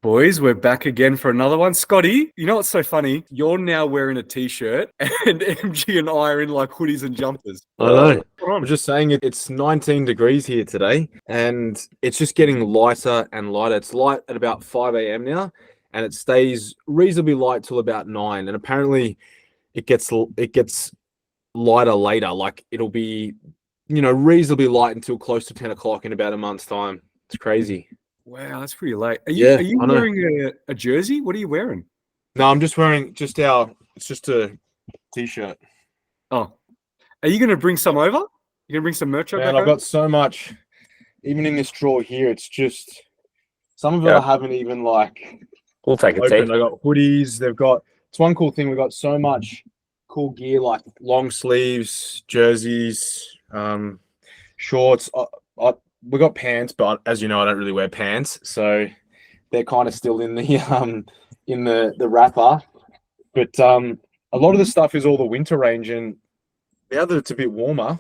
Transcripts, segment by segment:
Boys, we're back again for another one. Scotty, you know what's so funny? You're now wearing a t-shirt and MG and I are in like hoodies and jumpers. I know. Hold on. I'm just saying it's 19 degrees here today, and it's just getting lighter and lighter. It's light at about 5 a.m. now, and it stays reasonably light till about 9. And apparently, it gets lighter later. Like it'll be, reasonably light until close to 10 o'clock in about a month's time. It's crazy. Wow, that's pretty late. Are Yeah, you I know. wearing a jersey? What are you wearing? No, I'm just wearing it's just a t-shirt. Oh, are you going to bring some over? You going to bring some merch over? Man, I've got so much, even in this drawer here. It's just some of it I haven't even like. We'll take a opened. take. I got hoodies. It's one cool thing. We got so much cool gear, like long sleeves, jerseys, shorts. We got pants, but as you know, I don't really wear pants, so they're kind of still in the wrapper. But a lot of the stuff is all the winter range, and now that it's a bit warmer,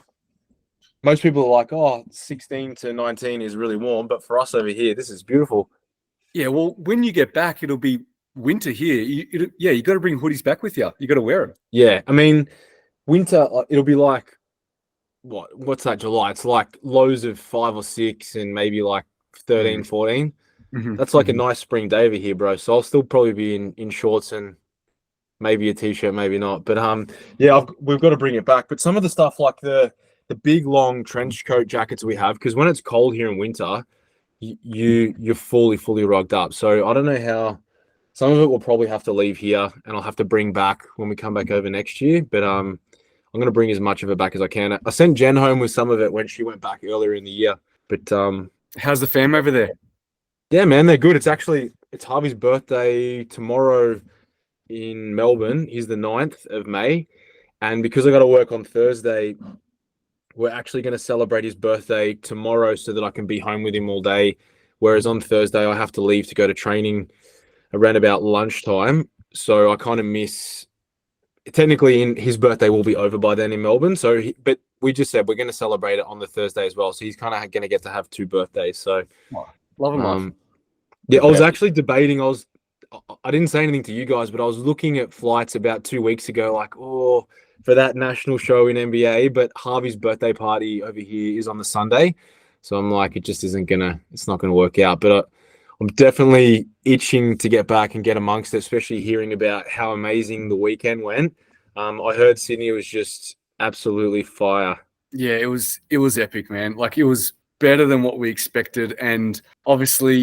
most people are like, "Oh, 16 to 19 is really warm," but for us over here, this is beautiful. Yeah, well, when you get back, it'll be winter here. You got to bring hoodies back with you. You got to wear them. Yeah, I mean, winter, it'll be like, what's that, July? It's like lows of 5 or 6 and maybe like 13, 14. Mm-hmm. That's like a nice spring day over here, bro. So I'll still probably be in shorts and maybe a t-shirt, maybe not. But yeah, we've got to bring it back. But some of the stuff like the big long trench coat jackets we have, because when it's cold here in winter, you're fully rugged up. So I don't know how. Some of it will probably have to leave here, and I'll have to bring back when we come back over next year. But I'm going to bring as much of it back as I can. I sent Jen home with some of it when she went back earlier in the year. But how's the fam over there? Yeah, man, they're good. It's Harvey's birthday tomorrow in Melbourne. He's the 9th of May. And because I got to work on Thursday, we're actually going to celebrate his birthday tomorrow so that I can be home with him all day. Whereas on Thursday, I have to leave to go to training around about lunchtime. So I kind of miss. Technically, his birthday will be over by then in Melbourne. But we just said we're going to celebrate it on the Thursday as well. So he's kind of going to get to have 2 birthdays. So love him. Yeah, I was actually debating. I didn't say anything to you guys, but I was looking at flights about 2 weeks ago, like, for that national show in NBA. But Harvey's birthday party over here is on the Sunday, so I'm like, it's not gonna work out. But I'm definitely itching to get back and get amongst it, especially hearing about how amazing the weekend went. I heard Sydney was just absolutely fire. Yeah, it was epic, man. Like, it was better than what we expected. And obviously,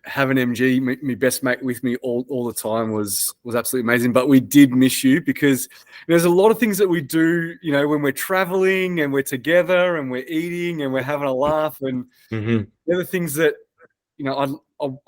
having MG, my best mate, with me all the time was absolutely amazing. But we did miss you because there's a lot of things that we do, when we're traveling and we're together and we're eating and we're having a laugh. And the other things that,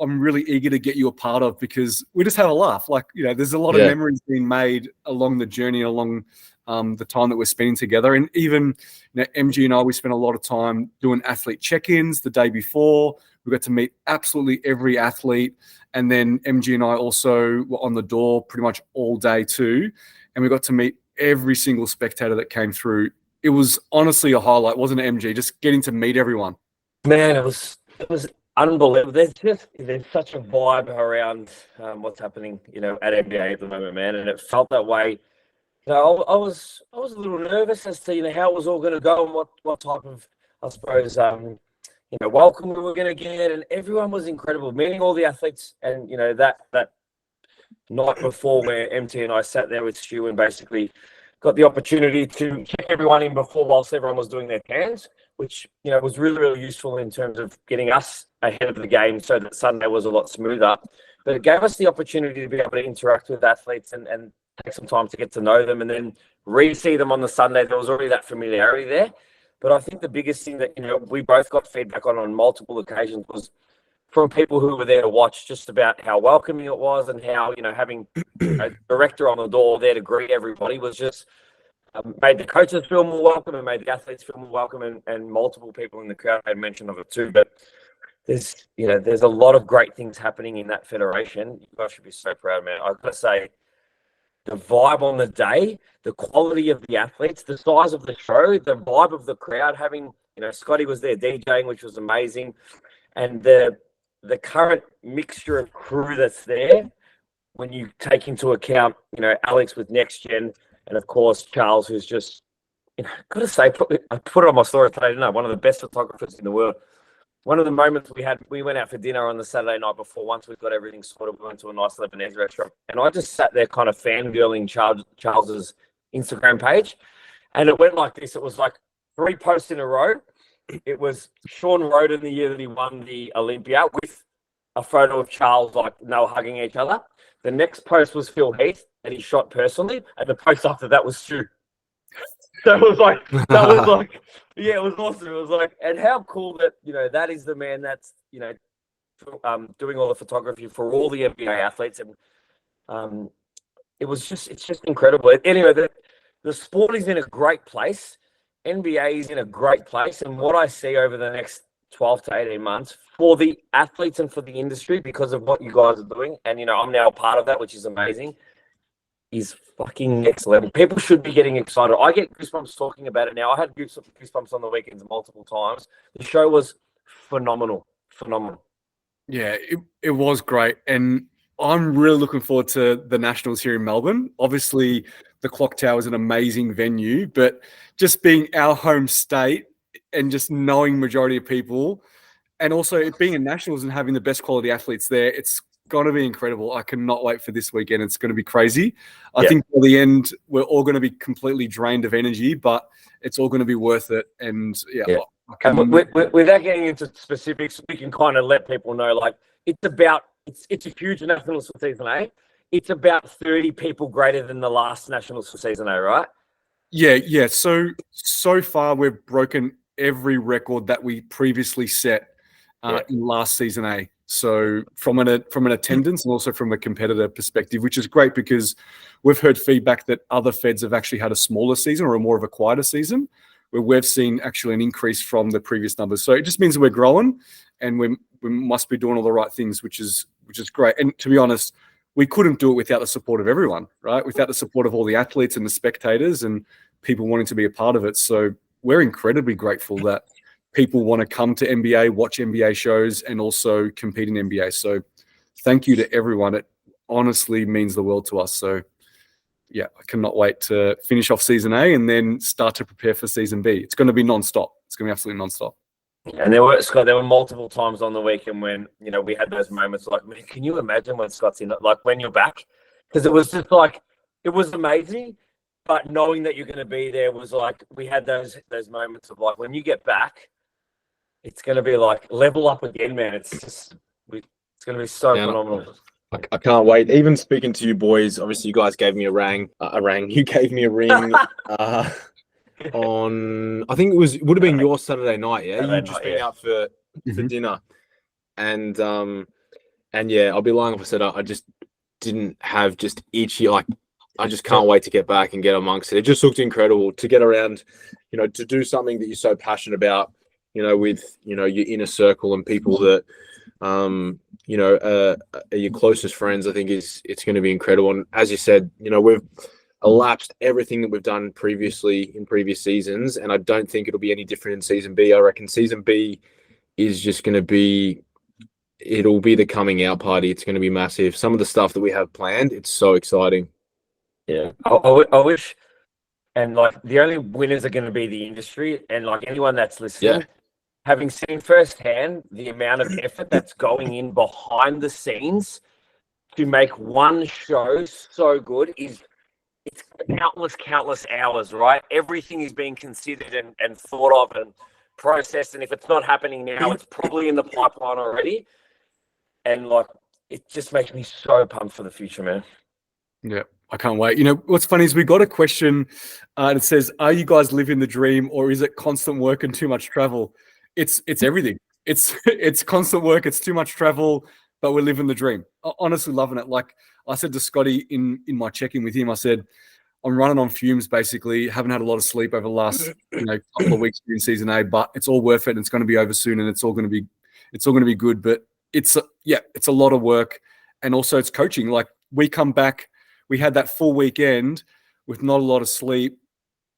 I'm really eager to get you a part of, because we just have a laugh. Like, there's a lot of memories being made along the journey, along the time that we're spending together. And even MG and I, we spent a lot of time doing athlete check-ins the day before. We got to meet absolutely every athlete. And then MG and I also were on the door pretty much all day too. And we got to meet every single spectator that came through. It was honestly a highlight, wasn't it, MG? Just getting to meet everyone. Man, it was unbelievable. There's such a vibe around what's happening, at NBA at the moment, man. And it felt that way. I was a little nervous as to how it was all going to go and what type of, I suppose, welcome we were going to get, and everyone was incredible. Meeting all the athletes, and that night before, where MT and I sat there with Stu and basically got the opportunity to check everyone in before, whilst everyone was doing their cans, which was really useful in terms of getting us ahead of the game, so that Sunday was a lot smoother. But it gave us the opportunity to be able to interact with athletes and take some time to get to know them, and then re-see them on the Sunday. There was already that familiarity there. But I think the biggest thing that, we both got feedback on multiple occasions was from people who were there to watch, just about how welcoming it was, and how, having a director on the door there to greet everybody was just made the coaches feel more welcome and made the athletes feel more welcome, and multiple people in the crowd made mention of it too. But there's a lot of great things happening in that federation. You guys should be so proud, man. I've got to say, the vibe on the day, the quality of the athletes, the size of the show, the vibe of the crowd, having, Scotty was there DJing, which was amazing. And the the current mixture of crew that's there, when you take into account, Alex with Next Gen, and of course Charles, who's just, gotta say, I put it on my story today, didn't I? One of the best photographers in the world. One of the moments we went out for dinner on the Saturday night before. Once we got everything sorted, we went to a nice Lebanese restaurant, and I just sat there kind of fangirling Charles's Instagram page, and it went like this. It was like 3 posts in a row. It was Sean Roden the year that he won the Olympia with a photo of Charles, like they were hugging each other. The next post was Phil Heath that he shot personally, and the post after that was Stu. That was like, yeah, it was awesome. It was like, and how cool that, that is the man that's, doing all the photography for all the NBA athletes. And it's just incredible. Anyway, the sport is in a great place. NBA is in a great place. And what I see over the next 12 to 18 months for the athletes and for the industry, because of what you guys are doing, and, I'm now a part of that, which is amazing, is fucking next level. People should be getting excited. I get goosebumps talking about it now. I had goosebumps on the weekends multiple times. The show was phenomenal. Yeah, it was great. And I'm really looking forward to the Nationals here in Melbourne. Obviously, the Clock Tower is an amazing venue, but just being our home state and just knowing majority of people, and also it being a Nationals and having the best quality athletes there, it's going to be incredible. I cannot wait for this weekend. It's going to be crazy. I think by the end, we're all going to be completely drained of energy, but it's all going to be worth it. And and without getting into specifics, we can kind of let people know, like, it's a huge Nationals for season A. It's about 30 people greater than the last Nationals for season A, right? Yeah. So far, we've broken every record that we previously set in last season A. So from an attendance and also from a competitor perspective, which is great because we've heard feedback that other feds have actually had a smaller season or a more of a quieter season, where we've seen actually an increase from the previous numbers. So it just means that we're growing, and we must be doing all the right things, which is great. And to be honest, we couldn't do it without the support of everyone, right? Without the support of all the athletes and the spectators and people wanting to be a part of it. So we're incredibly grateful that people want to come to NBA, watch NBA shows, and also compete in NBA. So thank you to everyone. It honestly means the world to us. So yeah, I cannot wait to finish off season A and then start to prepare for season B. It's going to be nonstop. It's going to be absolutely nonstop. And there were multiple times on the weekend when, we had those moments like, man, can you imagine when Scott's in it? Like when you're back? Because it was just like, it was amazing. But knowing that you're going to be there was like, we had those moments of like, when you get back, it's going to be like level up again, man. It's going to be so phenomenal. I can't wait. Even speaking to you boys, obviously you guys gave me a ring. You gave me a ring on, I think it would have been your Saturday night, yeah? You just been out for dinner. And yeah, I'll be lying if I said I just didn't have just itchy, like, I just can't wait to get back and get amongst it. It just looked incredible to get around, to do something that you're so passionate about, with, your inner circle and people that, are your closest friends. I think it's going to be incredible. And as you said, we've elapsed everything that we've done previously in previous seasons. And I don't think it'll be any different in season B. I reckon season B is just going to be, it'll be the coming out party. It's going to be massive. Some of the stuff that we have planned, it's so exciting. Yeah. I wish, and like the only winners are going to be the industry, and like anyone that's listening, having seen firsthand the amount of effort that's going in behind the scenes to make one show so good it's countless hours, right? Everything is being considered and thought of and processed, and if it's not happening now, it's probably in the pipeline already. And like, it just makes me so pumped for the future, man. Yeah, I can't wait. What's funny is we got a question that says, are you guys living the dream, or is it constant work and too much travel? It's everything. It's constant work. It's too much travel, but we're living the dream. Honestly, loving it. Like I said to Scotty in my check-in with him, I said, I'm running on fumes, basically. Haven't had a lot of sleep over the last couple of weeks in season A, but it's all worth it, and it's going to be over soon, and it's all going to be good. But it's a lot of work, and also it's coaching. Like we come back, we had that full weekend with not a lot of sleep.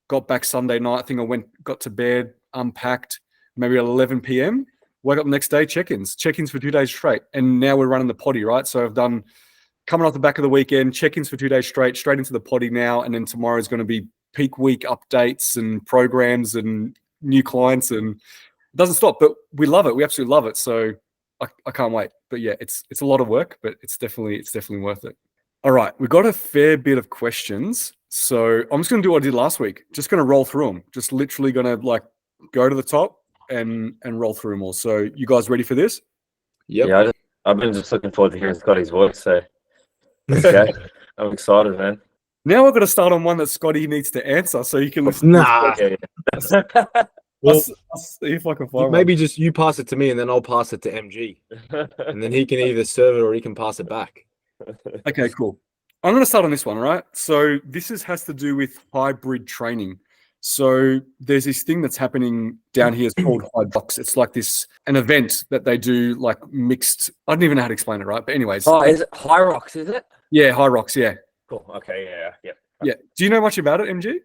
Got back Sunday night. I think got to bed, unpacked, maybe at 11 p.m. wake up the next day, check-ins for 2 days straight. And now we're running the potty, right? So I've done, coming off the back of the weekend, check-ins for 2 days straight into the potty now. And then tomorrow is going to be peak week updates and programs and new clients, and it doesn't stop, but we love it. We absolutely love it. So I can't wait. But yeah, it's a lot of work, but it's definitely worth it. All right, we've got a fair bit of questions. So I'm just going to do what I did last week. Just going to roll through them. Just literally going to like go to the top and roll through them all. So you guys ready for this? Yep. Yeah, I've been just looking forward to hearing Scotty's voice. So let's go. I'm excited, man. Now we're going to start on one that Scotty needs to answer, so you can listen. Nah. Yeah. Well, I'll see if I can find maybe one. just you pass it to me and then I'll pass it to MG. And then he can either serve it or he can pass it back. Okay, cool. I'm going to start on this one, all right? So this has to do with hybrid training. So there's this thing that's happening down here. It's called Hyrox. It's like an event that they do, like mixed. I don't even know how to explain it, right? But anyways. Oh, is it Hyrox? Is it? Yeah, Hyrox. Yeah. Cool. Okay. Yeah. Yeah. Do you know much about it, MG?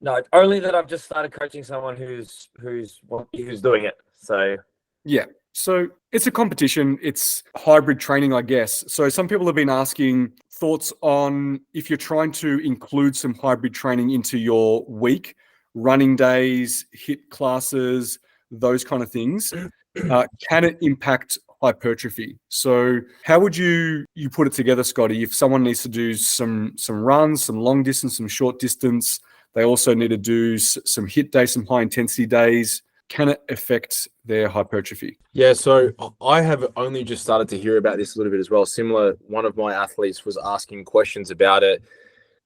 No, only that I've just started coaching someone who's doing it. So yeah. So it's a competition. It's hybrid training, I guess. So some people have been asking thoughts on if you're trying to include some hybrid training into your week, running days, HIIT classes, those kind of things. Can it impact hypertrophy? So how would you put it together, Scotty? If someone needs to do some runs, some long distance, some short distance, they also need to do some HIIT days, some high intensity days. Can it affect their hypertrophy? Yeah, so I have only just started to hear about this a little bit as well. Similar, one of my athletes was asking questions about it,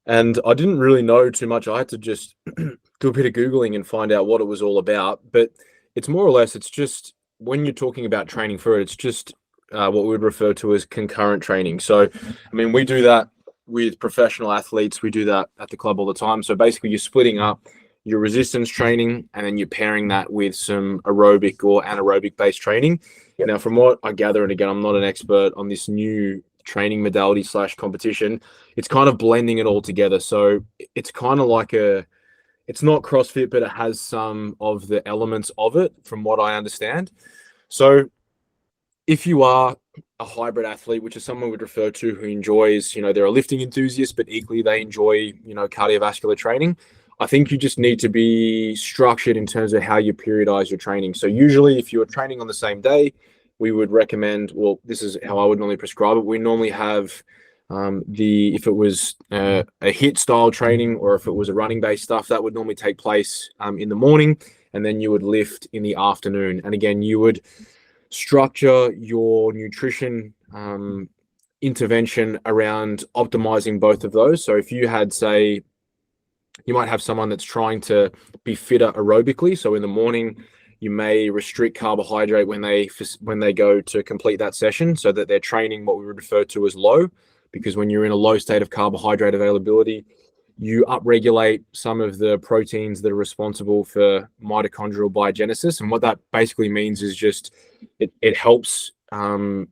and I didn't really know too much. I had to just do a bit of Googling and find out what it was all about. But it's more or less, it's just when you're talking about training for it, it's just what we would refer to as concurrent training. So, I mean, we do that with professional athletes. We do that at the club all the time. So basically, you're splitting up your resistance training, and then you're pairing that with some aerobic or anaerobic based training. Yep. Now, from what I gather, and again, I'm not an expert on this new training modality / competition, it's kind of blending it all together. So it's kind of like it's not CrossFit, but it has some of the elements of it, from what I understand. So if you are a hybrid athlete, which is someone we'd refer to who enjoys, they're a lifting enthusiast, but equally they enjoy, cardiovascular training, I think you just need to be structured in terms of how you periodize your training. So usually if you're training on the same day, we would recommend, well, this is how I would normally prescribe it. We normally have if it was a HIIT style training, or if it was a running based stuff, that would normally take place in the morning, and then you would lift in the afternoon. And again, you would structure your nutrition intervention around optimizing both of those. So if you had, say, you might have someone that's trying to be fitter aerobically. So in the morning, you may restrict carbohydrate when they go to complete that session, so that they're training what we would refer to as low, because when you're in a low state of carbohydrate availability, you upregulate some of the proteins that are responsible for mitochondrial biogenesis. And what that basically means is just it helps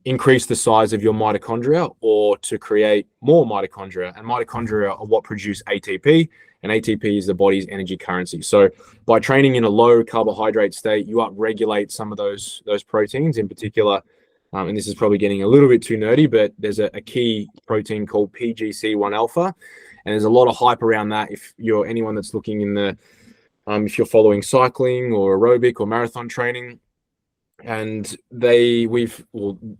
increase the size of your mitochondria, or to create more mitochondria. And mitochondria are what produce ATP, and ATP is the body's energy currency. So by training in a low carbohydrate state, you upregulate some of those proteins in particular. And this is probably getting a little bit too nerdy, but there's a key protein called PGC1 alpha. And there's a lot of hype around that. If you're anyone that's looking in the, if you're following cycling or aerobic or marathon training, and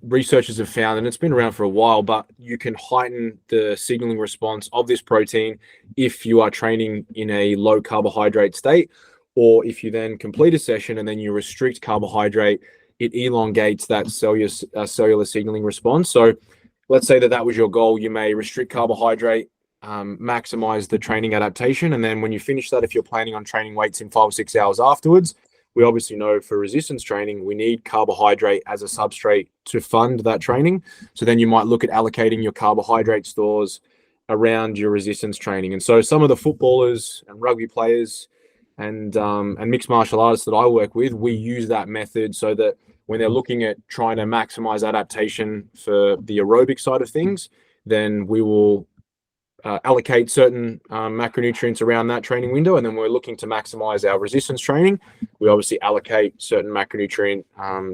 researchers have found, and it's been around for a while, but you can heighten the signaling response of this protein if you are training in a low carbohydrate state, or if you then complete a session and then you restrict carbohydrate, it elongates that cellular signaling response. So let's say that was your goal. You may restrict carbohydrate, maximize the training adaptation, and then when you finish that, if you're planning on training weights in 5 or 6 hours afterwards, we obviously know for resistance training, we need carbohydrate as a substrate to fund that training. So then you might look at allocating your carbohydrate stores around your resistance training. And so some of the footballers and rugby players and mixed martial artists that I work with, we use that method so that when they're looking at trying to maximize adaptation for the aerobic side of things, then we will allocate certain macronutrients around that training window, and then we're looking to maximize our resistance training. We obviously allocate certain macronutrient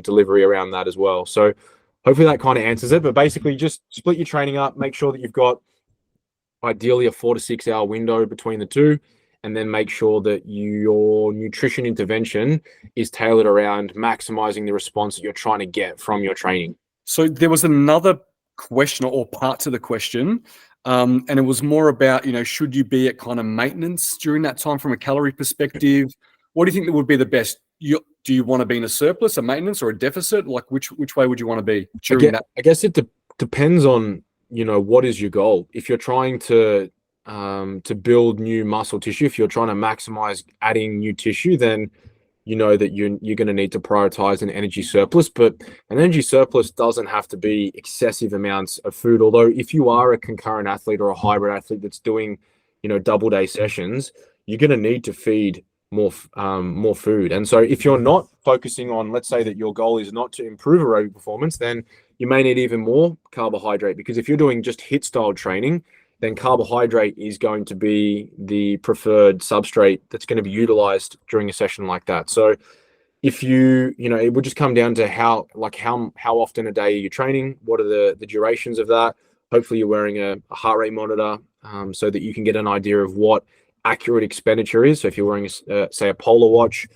delivery around that as well. So hopefully that kind of answers it. But basically, just split your training up. Make sure that you've got ideally a 4 to 6 hour window between the two, and then make sure that your nutrition intervention is tailored around maximizing the response that you're trying to get from your training. So there was another question or part to the question, and it was more about, should you be at kind of maintenance during that time from a calorie perspective? What do you think that would be the best? Do you want to be in a surplus, a maintenance, or a deficit? Like which way would you want to be during that? I guess it depends on, what is your goal. If you're trying to build new muscle tissue, if you're trying to maximize adding new tissue, then you know that you're going to need to prioritize an energy surplus. But an energy surplus doesn't have to be excessive amounts of food. Although if you are a concurrent athlete or a hybrid athlete that's doing, double day sessions, you're going to need to feed more food. And so if you're not focusing on, let's say that your goal is not to improve aerobic performance, then you may need even more carbohydrate, because if you're doing just HIIT style training, then carbohydrate is going to be the preferred substrate that's going to be utilized during a session like that. So if it would just come down to how often a day are you training? What are the durations of that? Hopefully you're wearing a heart rate monitor so that you can get an idea of what accurate expenditure is. So if you're wearing say a polar watch,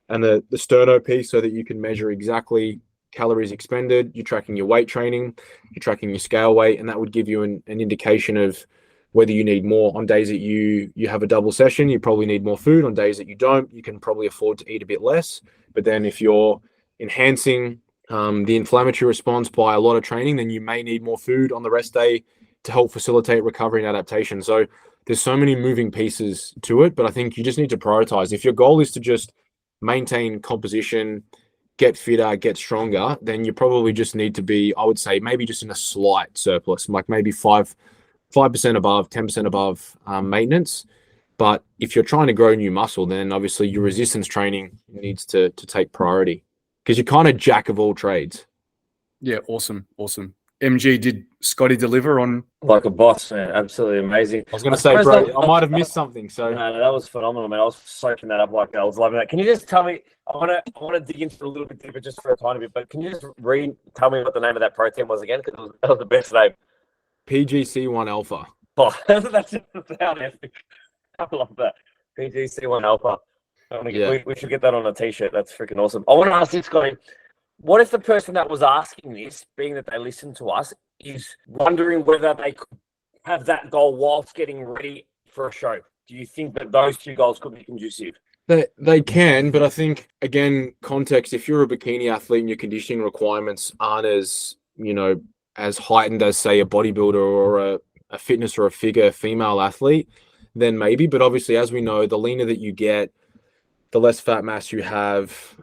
and the sterno piece, so that you can measure exactly calories expended, you're tracking your weight training, you're tracking your scale weight, and that would give you an indication of whether you need more. On days that you have a double session, you probably need more food. On days that you don't, you can probably afford to eat a bit less. But then if you're enhancing the inflammatory response by a lot of training, then you may need more food on the rest day to help facilitate recovery and adaptation. So there's so many moving pieces to it, but I think you just need to prioritize. If your goal is to just maintain composition, get fitter, get stronger, then you probably just need to be, I would say, maybe just in a slight surplus, like maybe 5% above, 10% above maintenance. But if you're trying to grow new muscle, then obviously your resistance training needs to take priority, because you're kind of jack of all trades. Yeah, awesome. MG, did Scotty deliver on? Like a boss, man. Absolutely amazing. I was going to say, bro, I might have missed something. So no, that was phenomenal, man. I was soaking that up like I was loving that. Can you just tell me? I want to dig into it a little bit deeper, just for a tiny bit. But can you just tell me what the name of that protein was again? Because that was the best name. PGC1 alpha. Oh, that's just the sound epic. I love that. PGC1 alpha. We should get that on a t-shirt. That's freaking awesome. I want to ask this, Scotty. What if the person that was asking this, being that they listen to us, is wondering whether they could have that goal whilst getting ready for a show? Do you think that those two goals could be conducive? They can, but I think, again, context, if you're a bikini athlete and your conditioning requirements aren't as heightened as, say, a bodybuilder or a fitness or a figure female athlete, then maybe. But obviously, as we know, the leaner that you get, the less fat mass you have,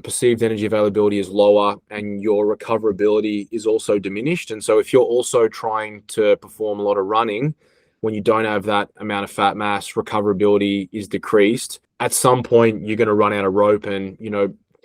perceived energy availability is lower, and your recoverability is also diminished. And so if you're also trying to perform a lot of running, when you don't have that amount of fat mass, recoverability is decreased. At some point, you're going to run out of rope, and,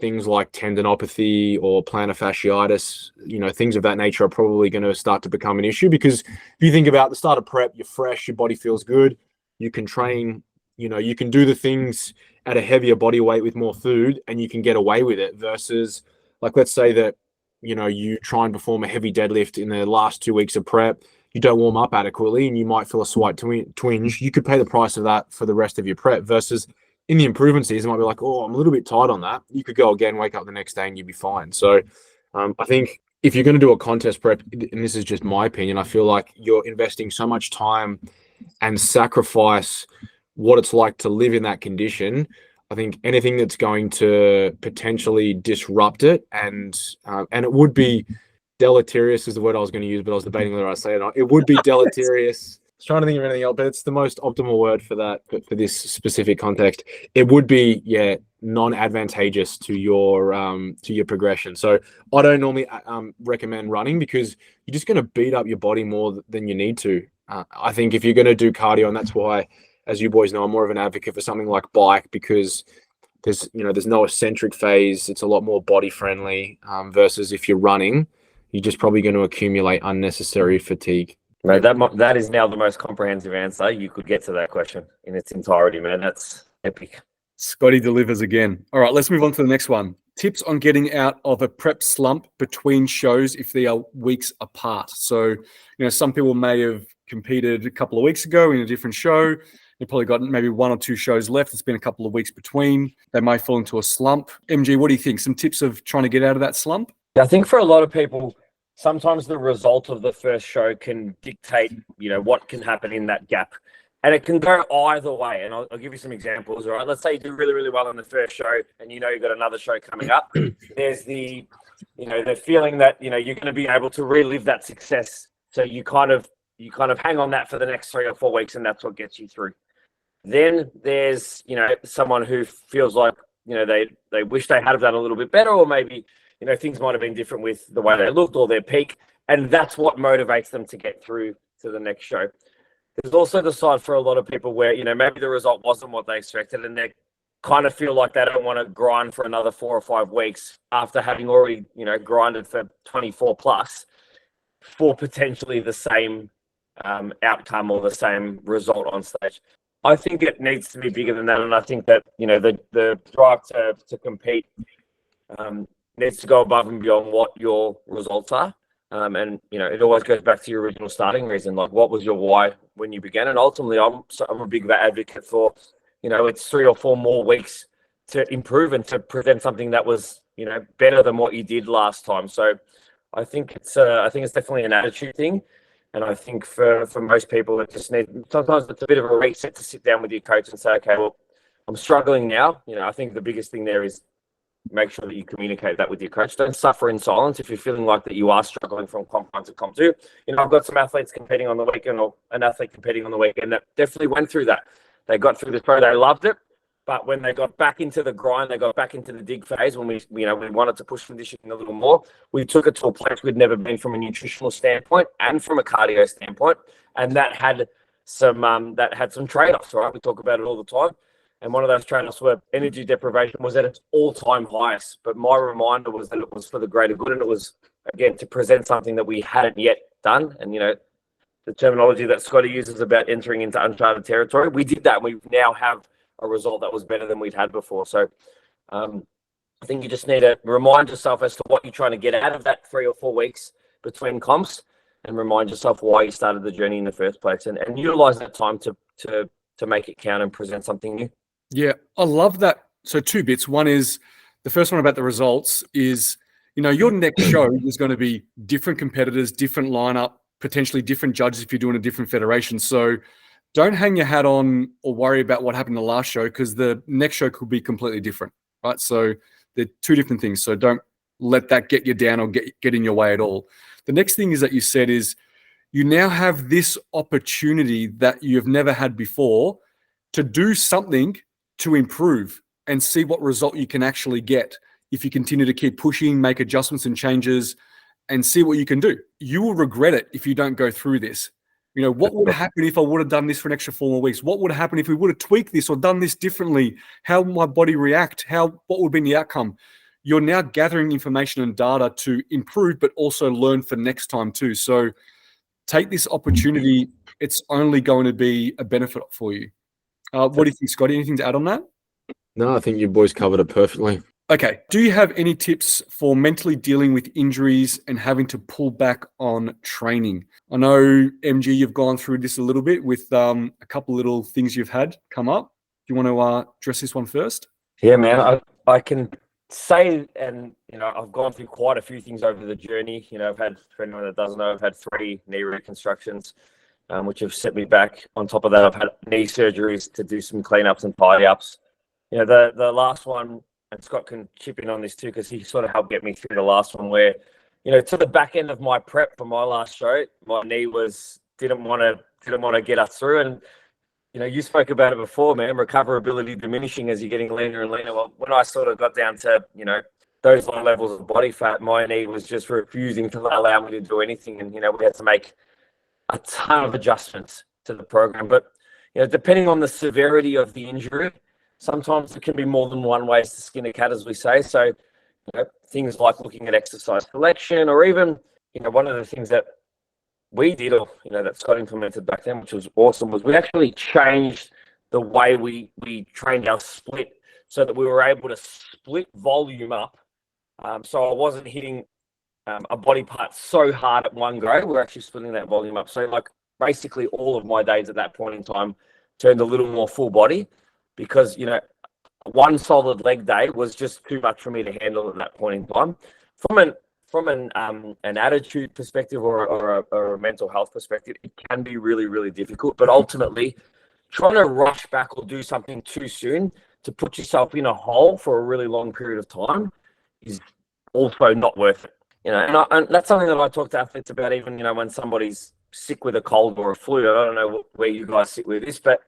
things like tendinopathy or plantar fasciitis, things of that nature are probably going to start to become an issue, because if you think about the start of prep, you're fresh, your body feels good, you can train, you can do the things at a heavier body weight with more food, and you can get away with it, versus, like, let's say that, you try and perform a heavy deadlift in the last 2 weeks of prep, you don't warm up adequately, and you might feel a slight twinge. You could pay the price of that for the rest of your prep, versus in the improvement season, it might be like, oh, I'm a little bit tight on that. You could go again, wake up the next day, and you'd be fine. So I think if you're going to do a contest prep, and this is just my opinion, I feel like you're investing so much time and sacrifice what it's like to live in that condition. I think anything that's going to potentially disrupt it, and it would be deleterious is the word I was going to use, but I was debating whether I say it or not. It would be deleterious. I was trying to think of anything else, but it's the most optimal word for that, but for this specific context. It would be, non-advantageous to your progression. So I don't normally recommend running, because you're just going to beat up your body more than you need to. I think if you're going to do cardio, and that's why, as you boys know, I'm more of an advocate for something like bike, because there's no eccentric phase. It's a lot more body friendly, versus if you're running, you're just probably going to accumulate unnecessary fatigue. Mate, that is now the most comprehensive answer you could get to that question in its entirety, man. That's epic. Scotty delivers again. All right, let's move on to the next one. Tips on getting out of a prep slump between shows if they are weeks apart. So, some people may have competed a couple of weeks ago in a different show. They've probably got maybe 1 or 2 shows left. It's been a couple of weeks between. They may fall into a slump. MG, what do you think? Some tips of trying to get out of that slump? I think for a lot of people, sometimes the result of the first show can dictate, what can happen in that gap. And it can go either way. And I'll give you some examples, all right? Let's say you do really, really well in the first show and you've got another show coming up. There's the feeling that, you're going to be able to relive that success. So you kind of hang on that for the next 3 or 4 weeks, and that's what gets you through. Then there's, someone who feels like, they wish they had done a little bit better, or maybe, things might have been different with the way they looked or their peak. And that's what motivates them to get through to the next show. There's also the side for a lot of people where, maybe the result wasn't what they expected, and they kind of feel like they don't want to grind for another 4 or 5 weeks after having already, grinded for 24 plus for potentially the same outcome or the same result on stage. I think it needs to be bigger than that. And I think that, the drive to compete needs to go above and beyond what your results are. And it always goes back to your original starting reason. Like, what was your why when you began? And ultimately, I'm a big advocate for, it's 3 or 4 more weeks to improve and to present something that was, better than what you did last time. So I think it's definitely an attitude thing. And I think for most people, sometimes it's a bit of a reset to sit down with your coach and say, okay, well, I'm struggling now. I think the biggest thing there is make sure that you communicate that with your coach. Don't suffer in silence if you're feeling like that you are struggling from comp 1 to comp 2. I've got some athletes competing on the weekend, or an athlete competing on the weekend, that definitely went through that. They got through this pro, they loved it, but when they got back into the grind, they got back into the dig phase, when we wanted to push conditioning a little more, we took it to a place we'd never been from a nutritional standpoint and from a cardio standpoint, and that had some trade-offs, right? We talk about it all the time. And one of those trade-offs were energy deprivation was at its all-time highest. But my reminder was that it was for the greater good, and it was, again, to present something that we hadn't yet done. And, the terminology that Scotty uses about entering into uncharted territory, we did that. And we now have a result that was better than we'd had before. So I think you just need to remind yourself as to what you're trying to get out of that 3 or 4 weeks between comps, and remind yourself why you started the journey in the first place, and utilize that time to make it count and present something new. Yeah, I love that. So 2 bits. One is, the first one about the results is, your next show is going to be different competitors, different lineup, potentially different judges if you're doing a different federation. So don't hang your hat on or worry about what happened in the last show, because the next show could be completely different, right? So they're 2 different things. So don't let that get you down or get in your way at all. The next thing is that you said is, you now have this opportunity that you've never had before to do something to improve and see what result you can actually get if you continue to keep pushing, make adjustments and changes, and see what you can do. You will regret it if you don't go through this. What would happen if I would have done this for an extra 4 more weeks? What would happen if we would have tweaked this or done this differently? How would my body react? What would have been the outcome? You're now gathering information and data to improve, but also learn for next time too. So take this opportunity. It's only going to be a benefit for you. What do you think, Scotty? Anything to add on that? No, I think you boys covered it perfectly. Okay. Do you have any tips for mentally dealing with injuries and having to pull back on training? I know, MG, you've gone through this a little bit with a couple little things you've had come up. Do you want to address this one first? Yeah, man. I can say, and I've gone through quite a few things over the journey. I've had, for anyone that doesn't know, I've had 3 knee reconstructions, which have set me back. On top of that, I've had knee surgeries to do some cleanups and tidy ups. The last one, and Scott can chip in on this too, because he sort of helped get me through the last one, where, to the back end of my prep for my last show, my knee didn't want to get us through. And, you spoke about it before, man, recoverability diminishing as you're getting leaner and leaner. Well, when I sort of got down to, those low levels of body fat, my knee was just refusing to allow me to do anything. And, we had to make a ton of adjustments to the program. But, depending on the severity of the injury, sometimes it can be more than one way to skin a cat, as we say. So, things like looking at exercise selection, or even, one of the things that we did, or that Scott implemented back then, which was awesome, was we actually changed the way we trained our split so that we were able to split volume up. So I wasn't hitting a body part so hard at one go. We're actually splitting that volume up. So like basically all of my days at that point in time turned a little more full body, because one solid leg day was just too much for me to handle at that point in time. From an attitude perspective or a mental health perspective, it can be really, really difficult. But ultimately, trying to rush back or do something too soon to put yourself in a hole for a really long period of time is also not worth it. And that's something that I talk to athletes about, even when somebody's sick with a cold or a flu. I don't know where you guys sit with this, but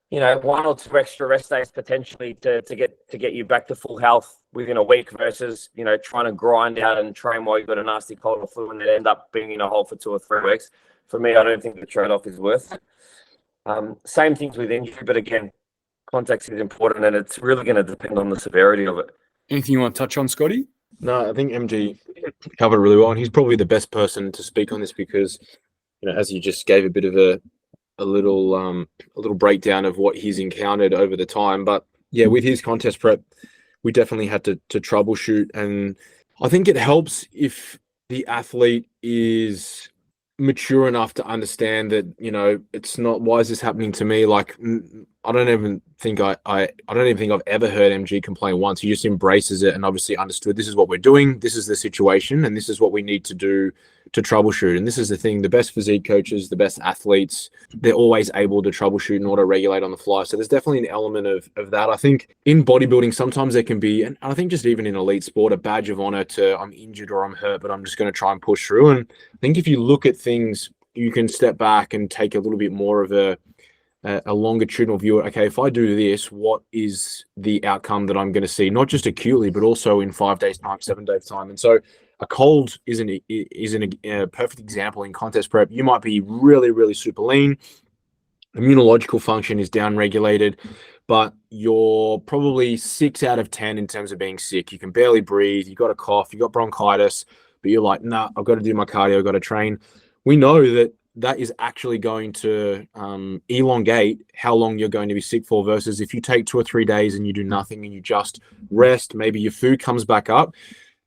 1 or 2 extra rest days potentially to get you back to full health within a week versus trying to grind out and train while you've got a nasty cold or flu and then end up being in a hole for 2 or 3 weeks. For me, I don't think the trade-off is worth it. Same things with injury, but again, context is important, and it's really going to depend on the severity of it. Anything you want to touch on, Scotty? No, I think MG covered it really well, and he's probably the best person to speak on this because, as you just gave a bit of a little breakdown of what he's encountered over the time. But yeah, with his contest prep, we definitely had to troubleshoot, and I think it helps if the athlete is mature enough to understand that it's not, why is this happening to me? Like, I don't even think I've ever heard MG complain once. He just embraces it and obviously understood this is what we're doing, this is the situation, and this is what we need to do to troubleshoot. And this is the thing, the best physique coaches, the best athletes, they're always able to troubleshoot and auto-regulate on the fly. So there's definitely an element of that. I think in bodybuilding, sometimes there can be, and I think just even in elite sport, a badge of honor to, I'm injured or I'm hurt, but I'm just going to try and push through. And I think if you look at things, you can step back and take a little bit more of a longitudinal view. Okay, if I do this, what is the outcome that I'm going to see, not just acutely, but also in 5 days time, 7 days time. And so a cold is a perfect example in contest prep. You might be really, really super lean. Immunological function is down-regulated, but you're probably 6 out of 10 in terms of being sick. You can barely breathe. You got a cough. You got bronchitis, but you're like, nah, I've got to do my cardio. I've got to train. We know that is actually going to elongate how long you're going to be sick for, versus if you take 2 or 3 days and you do nothing and you just rest, maybe your food comes back up.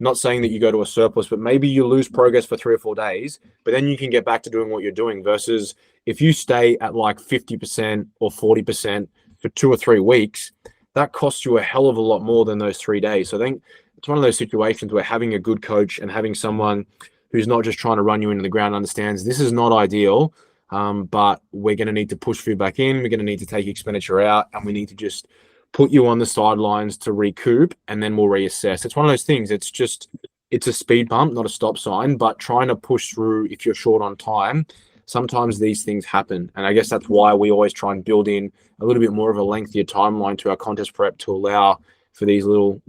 Not saying that you go to a surplus, but maybe you lose progress for 3 or 4 days, but then you can get back to doing what you're doing, versus if you stay at like 50% or 40% for 2 or 3 weeks, that costs you a hell of a lot more than those 3 days. So I think it's one of those situations where having a good coach and having someone who's not just trying to run you into the ground understands this is not ideal, but we're going to need to push food back in. We're going to need to take expenditure out, and we need to just put you on the sidelines to recoup, and then we'll reassess. It's one of those things. It's a speed bump, not a stop sign, but trying to push through if you're short on time. Sometimes these things happen. And I guess that's why we always try and build in a little bit more of a lengthier timeline to our contest prep to allow for these little,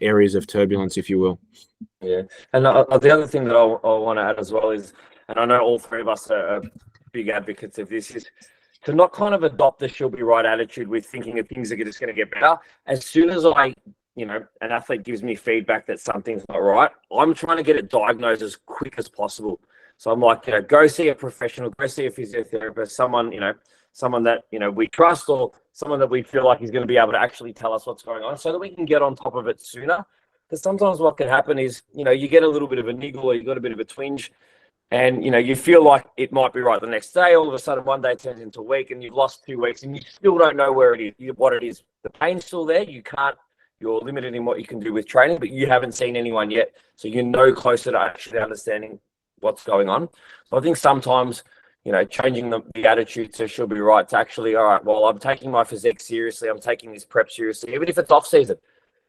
areas of turbulence, if you will. Yeah. And the other thing that I want to add as well is, and I know all 3 of us are big advocates of this, is to not kind of adopt the she'll be right attitude with thinking that things are just going to get better. As soon as an athlete gives me feedback that something's not right, I'm trying to get it diagnosed as quick as possible. So I'm like, go see a professional, go see a physiotherapist, someone that, we trust, or someone that we feel like is going to be able to actually tell us what's going on so that we can get on top of it sooner. Because sometimes what can happen is, you get a little bit of a niggle or you got a bit of a twinge, and you feel like it might be right the next day. All of a sudden, one day turns into a week, and you've lost 2 weeks, and you still don't know where it is, what it is. The pain's still there. You're limited in what you can do with training, but you haven't seen anyone yet, so you're no closer to actually understanding what's going on. So I think sometimes, changing the attitude to she'll be right to actually, all right, well, I'm taking my physique seriously. I'm taking this prep seriously, even if it's off season.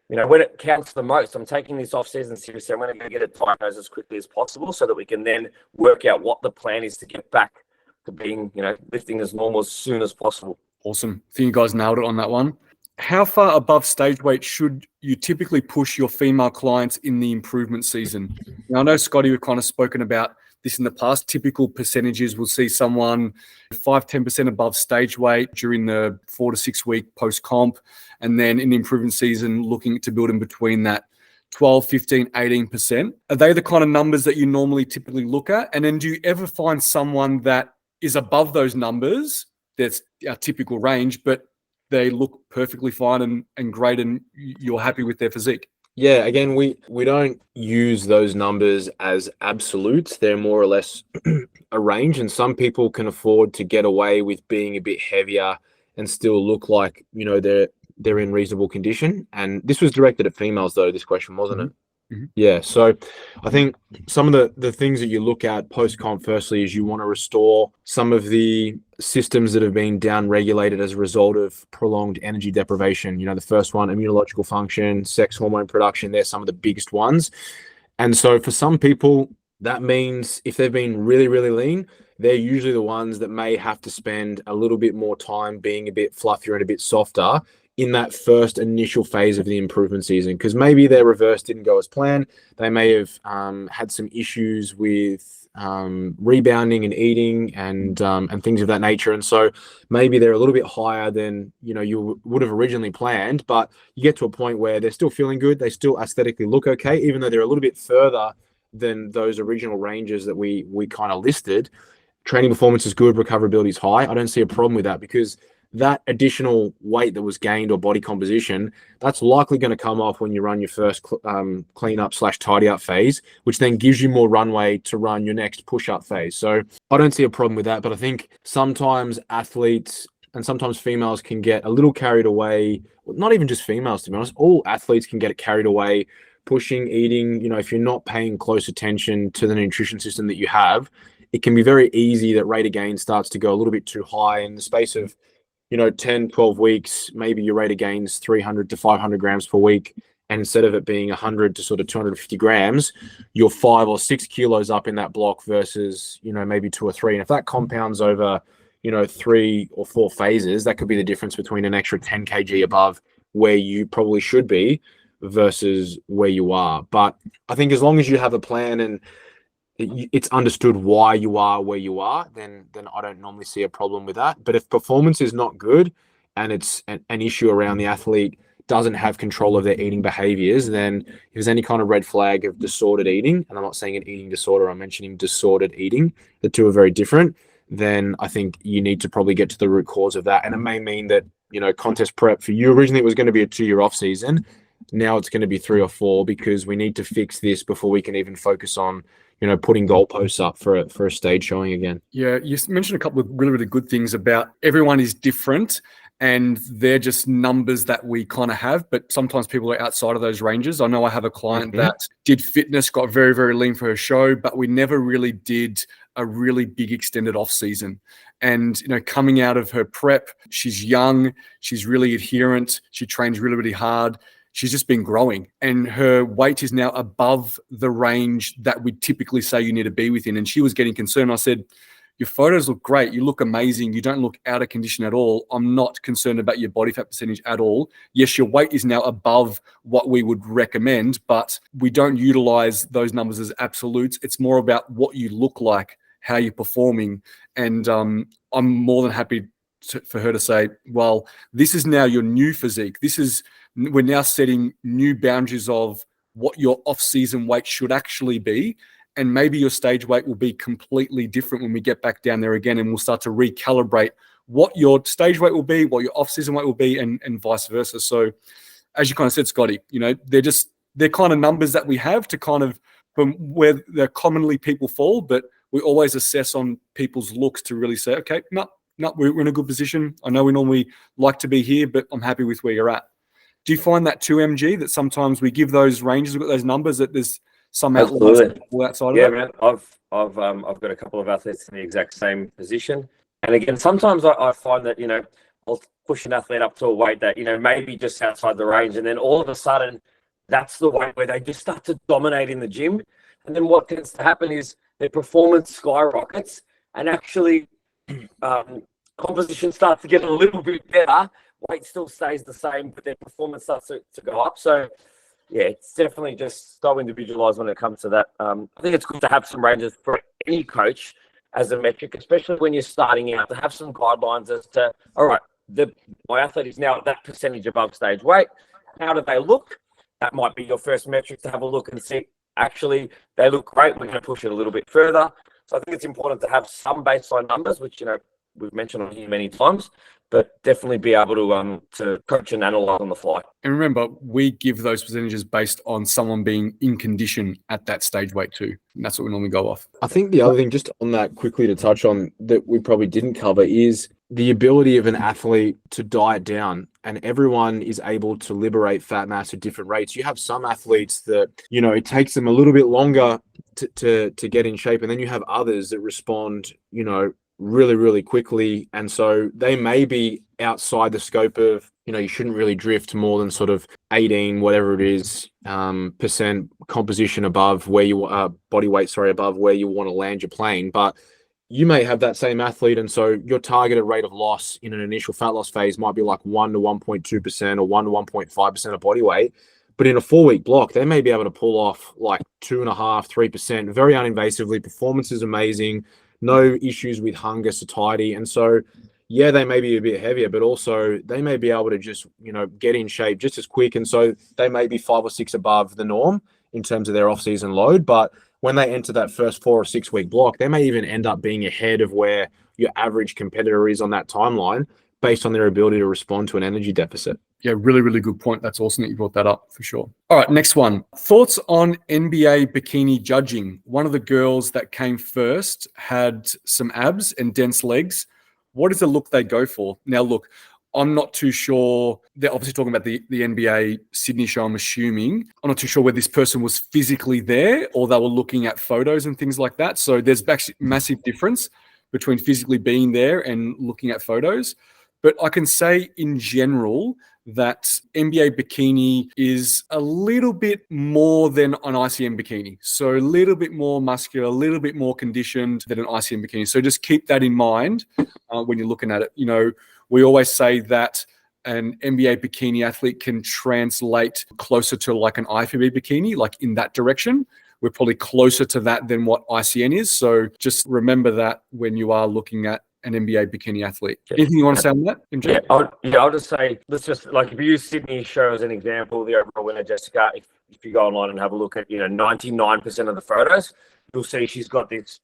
When it counts the most, I'm taking this off-season seriously. I'm going to go get it diagnosed as quickly as possible so that we can then work out what the plan is to get back to being, lifting as normal as soon as possible. Awesome. I think you guys nailed it on that one. How far above stage weight should you typically push your female clients in the improvement season? Now, I know, Scotty, we've kind of spoken about this in the past. Typical percentages will see someone 5-10% above stage weight during the 4 to 6 week post-comp, and then in the improvement season, looking to build in between that 12, 15, 18%. Are they the kind of numbers that you normally typically look at? And then do you ever find someone that is above those numbers, that's our typical range, but they look perfectly fine and great and you're happy with their physique? Yeah, again, we don't use those numbers as absolutes. They're more or less a range, and some people can afford to get away with being a bit heavier and still look like, you know, they're in reasonable condition. And this was directed at females, though, this question, wasn't it? Mm-hmm. Yeah, so I think some of the things that you look at post-comp, firstly, is you want to restore some of the systems that have been down-regulated as a result of prolonged energy deprivation. You know, the first one, immunological function, sex hormone production, they're some of the biggest ones. And so for some people, that means if they've been really, really lean, they're usually the ones that may have to spend a little bit more time being a bit fluffier and a bit softer in that first initial phase of the improvement season, because maybe their reverse didn't go as planned. They may have had some issues with rebounding and eating and things of that nature, and so maybe they're a little bit higher than, you know, you would have originally planned. But you get to a point where they're still feeling good, they still aesthetically look okay, even though they're a little bit further than those original ranges that we kind of listed. Training performance is good, recoverability is high. I don't see a problem with that, because that additional weight that was gained or body composition, that's likely going to come off when you run your first clean up / tidy up phase, which then gives you more runway to run your next push up phase. So I don't see a problem with that, but I think sometimes athletes and sometimes females can get a little carried away. Not even just females, to be honest, all athletes can get carried away pushing, eating. You know, if you're not paying close attention to the nutrition system that you have, it can be very easy that rate of gain starts to go a little bit too high in the space of, you know, 10, 12 weeks. Maybe your rate of gain is 300 to 500 grams per week. And instead of it being 100 to sort of 250 grams, you're 5 or 6 kilos up in that block versus, you know, maybe 2 or 3. And if that compounds over, you know, 3 or 4 phases, that could be the difference between an extra 10 kg above where you probably should be versus where you are. But I think as long as you have a plan and it's understood why you are where you are, then I don't normally see a problem with that. But if performance is not good and it's an issue around the athlete doesn't have control of their eating behaviors, then if there's any kind of red flag of disordered eating, and I'm not saying an eating disorder, I'm mentioning disordered eating, the two are very different, then I think you need to probably get to the root cause of that. And it may mean that, you know, contest prep for you, originally it was going to be a 2-year off season. Now it's going to be 3 or 4, because we need to fix this before we can even focus on, you know, putting goalposts up for a stage showing again. Yeah, you mentioned a couple of really, really good things about everyone is different and they're just numbers that we kind of have, but sometimes people are outside of those ranges. I know I have a client that did fitness, got very, very lean for her show, but we never really did a really big extended off season. And, you know, coming out of her prep, she's young, she's really adherent, she trains really, really hard. She's just been growing, and her weight is now above the range that we typically say you need to be within. And she was getting concerned. I said, your photos look great. You look amazing. You don't look out of condition at all. I'm not concerned about your body fat percentage at all. Yes, your weight is now above what we would recommend, but we don't utilize those numbers as absolutes. It's more about what you look like, how you're performing. And I'm more than happy for her to say, well, this is now your new physique. We're now setting new boundaries of what your off-season weight should actually be. And maybe your stage weight will be completely different when we get back down there again, and we'll start to recalibrate what your stage weight will be, what your off-season weight will be, and vice versa. So as you kind of said, Scotty, you know, they're kind of numbers that we have to kind of, from where they're commonly people fall, but we always assess on people's looks to really say, okay, no, we're in a good position. I know we normally like to be here, but I'm happy with where you're at. Do you find that 2MG, that sometimes we give those ranges, we've got those numbers, that there's some outliers outside of that? Yeah, man. I've got a couple of athletes in the exact same position. And again, sometimes I find that, you know, I'll push an athlete up to a weight that, you know, maybe just outside the range. And then all of a sudden, that's the weight where they just start to dominate in the gym. And then what tends to happen is their performance skyrockets, and actually composition starts to get a little bit better. Weight still stays the same, but their performance starts to go up. So, yeah, it's definitely just so individualized when it comes to that. I think it's good to have some ranges for any coach as a metric, especially when you're starting out, to have some guidelines as to, all right, my athlete is now at that percentage above stage weight. How do they look? that might be your first metric to have a look and see, actually, they look great. We're going to push it a little bit further. So I think it's important to have some baseline numbers, which, you know, we've mentioned on here many times, but definitely be able to coach and analyze on the fly. And remember, we give those percentages based on someone being in condition at that stage weight too. And that's what we normally go off. I think the other thing, just on that quickly to touch on, that we probably didn't cover is the ability of an athlete to diet down, and everyone is able to liberate fat mass at different rates. You have some athletes that, you know, it takes them a little bit longer to get in shape. And then you have others that respond, you know, really, really quickly. And so they may be outside the scope of, you know, you shouldn't really drift more than sort of 18, whatever it is, percent composition above where you body weight, above where you want to land your plane. But you may have that same athlete, and so your targeted rate of loss in an initial fat loss phase might be like 1 to 1.2% or 1 to 1.5% of body weight. But in a 4-week block, they may be able to pull off like 2.5%, 3%, very uninvasively. Performance is amazing. No issues with hunger, satiety. And so, yeah, they may be a bit heavier, but also they may be able to just, you know, get in shape just as quick. And so they may be 5 or 6 above the norm in terms of their off-season load. But when they enter that first 4 or 6 week block, they may even end up being ahead of where your average competitor is on that timeline based on their ability to respond to an energy deficit. Yeah, really, really good point. That's awesome that you brought that up for sure. All right, next one. Thoughts on NBA bikini judging? One of the girls that came first had some abs and dense legs. What is the look they go for? Now, look, I'm not too sure. They're obviously talking about the NBA Sydney show, I'm assuming. I'm not too sure whether this person was physically there or they were looking at photos and things like that. So there's actually massive difference between physically being there and looking at photos. But I can say in general that NBA bikini is a little bit more than an ICM bikini. So a little bit more muscular, a little bit more conditioned than an ICM bikini. So just keep that in mind when you're looking at it. You know, we always say that an NBA bikini athlete can translate closer to like an IFBB bikini, like in that direction. We're probably closer to that than what ICN is. So just remember that when you are looking at an NBA bikini athlete. Anything you want to say on that, MJ? I'll just say, let's just, like, if you use Sydney show as an example, the overall winner, Jessica, if you go online and have a look at, 99% of the photos, you'll see she's got this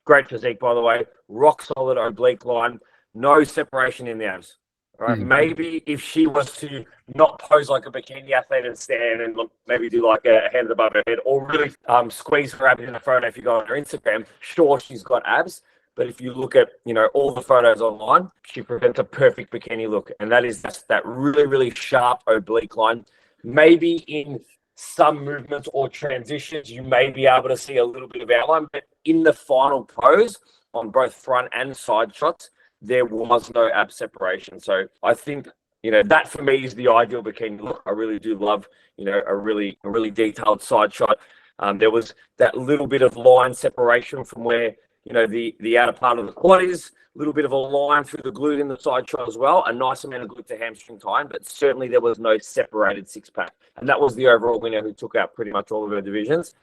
great physique, by the way, rock solid oblique line, no separation in the abs. Right? Maybe if she was to not pose like a bikini athlete and stand and look, maybe do like a hand above her head, or really squeeze her abs in a photo, if you go on her Instagram, sure, she's got abs. But if you look at, all the photos online, she presents a perfect bikini look. And that is that really, really sharp oblique line. Maybe in some movements or transitions, you may be able to see a little bit of outline. But in the final pose, on both front and side shots, there was no ab separation. So I think, that for me is the ideal bikini look. I really do love, a really detailed side shot. There was that little bit of line separation from where, the outer part of the quad is, a little bit of a line through the glute in the side shot as well, a nice amount of glute to hamstring time, but certainly there was no separated six-pack. And that was the overall winner who took out pretty much all of her divisions.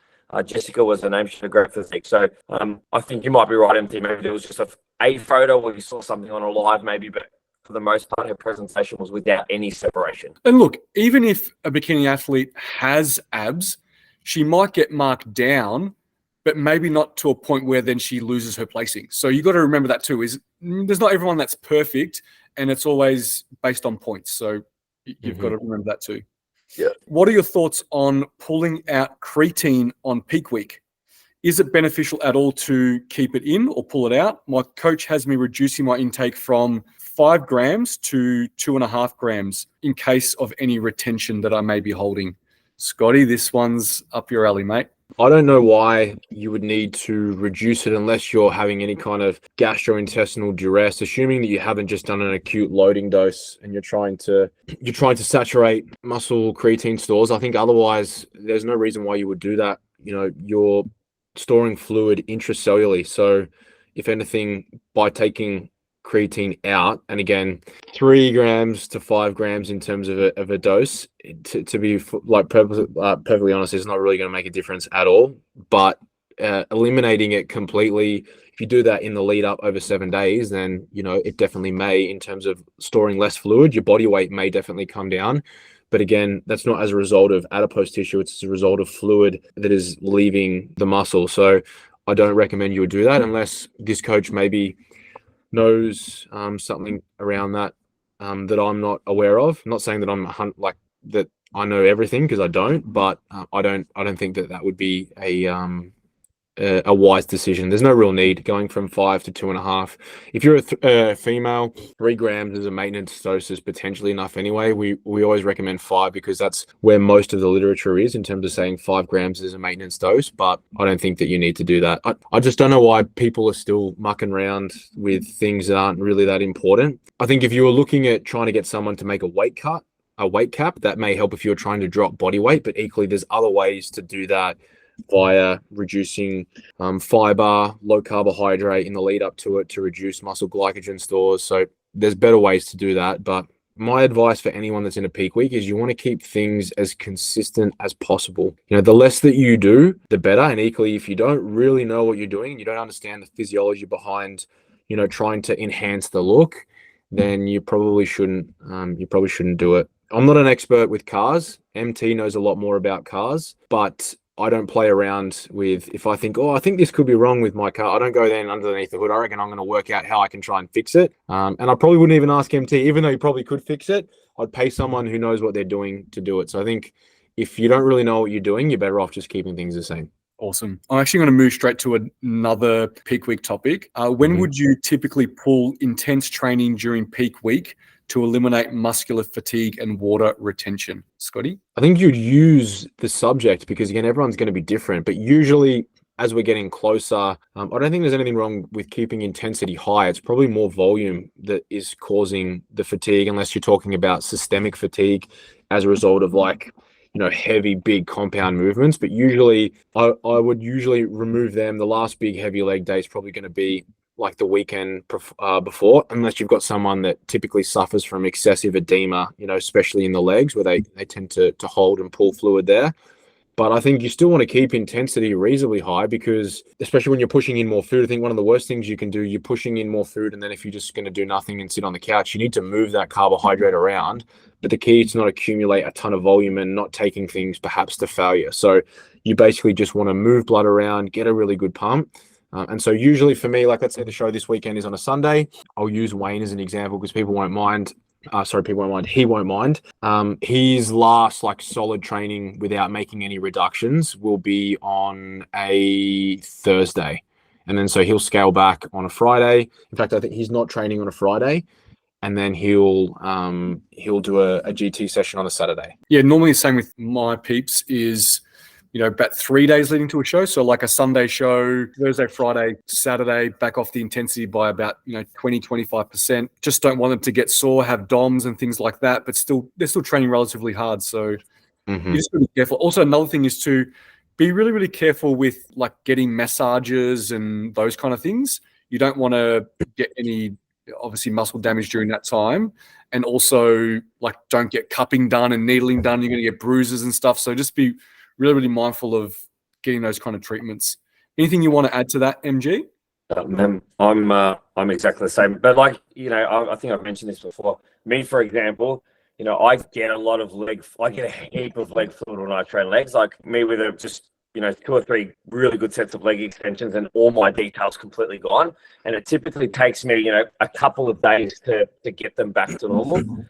Jessica was the name. She had a great physique. So I think you might be right, MT. Maybe there was just a photo or you saw something on a live maybe, but for the most part, her presentation was without any separation. And look, even if a bikini athlete has abs, she might get marked down, but maybe not to a point where then she loses her placing. So you got to remember that too, is there's not everyone that's perfect and it's always based on points. So you've got to remember that too. Yeah. What are your thoughts on pulling out creatine on peak week? Is it beneficial at all to keep it in or pull it out? My coach has me reducing my intake from 5 grams to 2.5 grams in case of any retention that I may be holding. Scotty, this one's up your alley, mate. I don't know why you would need to reduce it unless you're having any kind of gastrointestinal duress, assuming that you haven't just done an acute loading dose and you're trying to saturate muscle creatine stores. I think otherwise there's no reason why you would do that. You're storing fluid intracellularly. So if anything, by taking creatine out, and again, 3 grams to 5 grams in terms of a dose, to be like perfectly honest, is not really going to make a difference at all. But eliminating it completely, if you do that in the lead up over 7 days, then it definitely may, in terms of storing less fluid, your body weight may definitely come down. But again, that's not as a result of adipose tissue. It's as a result of fluid that is leaving the muscle. So I don't recommend you would do that unless this coach maybe knows something around that that I'm not aware of. I'm not saying that I'm like that I know everything, because I don't, but I don't think that would be a wise decision. There's no real need going from 5 to 2.5. If you're a female, 3 grams as a maintenance dose is potentially enough anyway. We always recommend 5 because that's where most of the literature is in terms of saying 5 grams is a maintenance dose, but I don't think that you need to do that. I just don't know why people are still mucking around with things that aren't really that important. I think if you were looking at trying to get someone to make a weight cap, that may help if you're trying to drop body weight, but equally there's other ways to do that via reducing fiber, low carbohydrate in the lead up to it to reduce muscle glycogen stores. So there's better ways to do that. But my advice for anyone that's in a peak week is you want to keep things as consistent as possible. You know, the less that you do, the better. And equally, if you don't really know what you're doing, you don't understand the physiology behind, you know, trying to enhance the look, then you probably shouldn't do it. I'm not an expert with cars. MT knows a lot more about cars, but I don't play around with, if I think, I think this could be wrong with my car, I don't go then underneath the hood. I reckon I'm going to work out how I can try and fix it. And I probably wouldn't even ask MT, even though he probably could fix it. I'd pay someone who knows what they're doing to do it. So I think if you don't really know what you're doing, you're better off just keeping things the same. Awesome. I'm actually going to move straight to another peak week topic. When would you typically pull intense training during peak week to eliminate muscular fatigue and water retention? Scotty? I think you'd use the subject because, again, everyone's going to be different. But usually, as we're getting closer, I don't think there's anything wrong with keeping intensity high. It's probably more volume that is causing the fatigue, unless you're talking about systemic fatigue as a result of heavy, big compound movements. But usually, I would usually remove them. The last big heavy leg day is probably going to be like the weekend before, unless you've got someone that typically suffers from excessive edema, especially in the legs where they tend to hold and pull fluid there. But I think you still want to keep intensity reasonably high because, especially when you're pushing in more food, I think one of the worst things you can do, you're pushing in more food, and then if you're just going to do nothing and sit on the couch, you need to move that carbohydrate around. But the key is to not accumulate a ton of volume and not taking things perhaps to failure. So you basically just want to move blood around, get a really good pump. And so usually for me, like let's say the show this weekend is on a Sunday, I'll use Wayne as an example because people won't mind. He won't mind. His last solid training without making any reductions will be on a Thursday. And then so he'll scale back on a Friday. In fact, I think he's not training on a Friday. And then he'll do a GT session on a Saturday. Yeah, normally the same with my peeps is about 3 days leading to a show. So like a Sunday show, Thursday, Friday, Saturday, back off the intensity by about, 20-25%. Just don't want them to get sore, have DOMs and things like that, but they're still training relatively hard. So you just got to be careful. Also, another thing is to be really, really careful with getting massages and those kind of things. You don't want to get any, obviously, muscle damage during that time. And also don't get cupping done and needling done. You're going to get bruises and stuff. So just be really, really mindful of getting those kind of treatments. Anything you want to add to that, MG? I'm exactly the same. But I think I've mentioned this before. Me, for example, I get a heap of leg fluid when I train legs. Like me with just 2 or 3 really good sets of leg extensions and all my details completely gone. And it typically takes me, a couple of days to get them back to normal.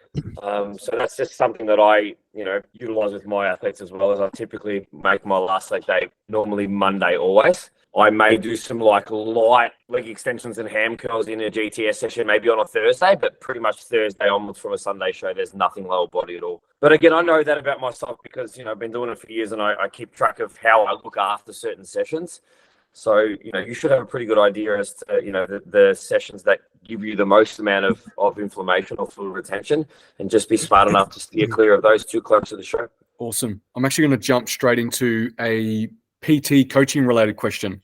So that's just something that I, utilize with my athletes as well. As I typically make my last leg day normally Monday always. I may do some light leg extensions and ham curls in a GTS session, maybe on a Thursday, but pretty much Thursday onwards from a Sunday show, there's nothing lower body at all. But again, I know that about myself because, I've been doing it for years and I keep track of how I look after certain sessions. So, you should have a pretty good idea as to, the sessions that give you the most amount of inflammation or fluid retention, and just be smart enough to steer clear of those too close to the show. Awesome. I'm actually going to jump straight into a PT coaching related question.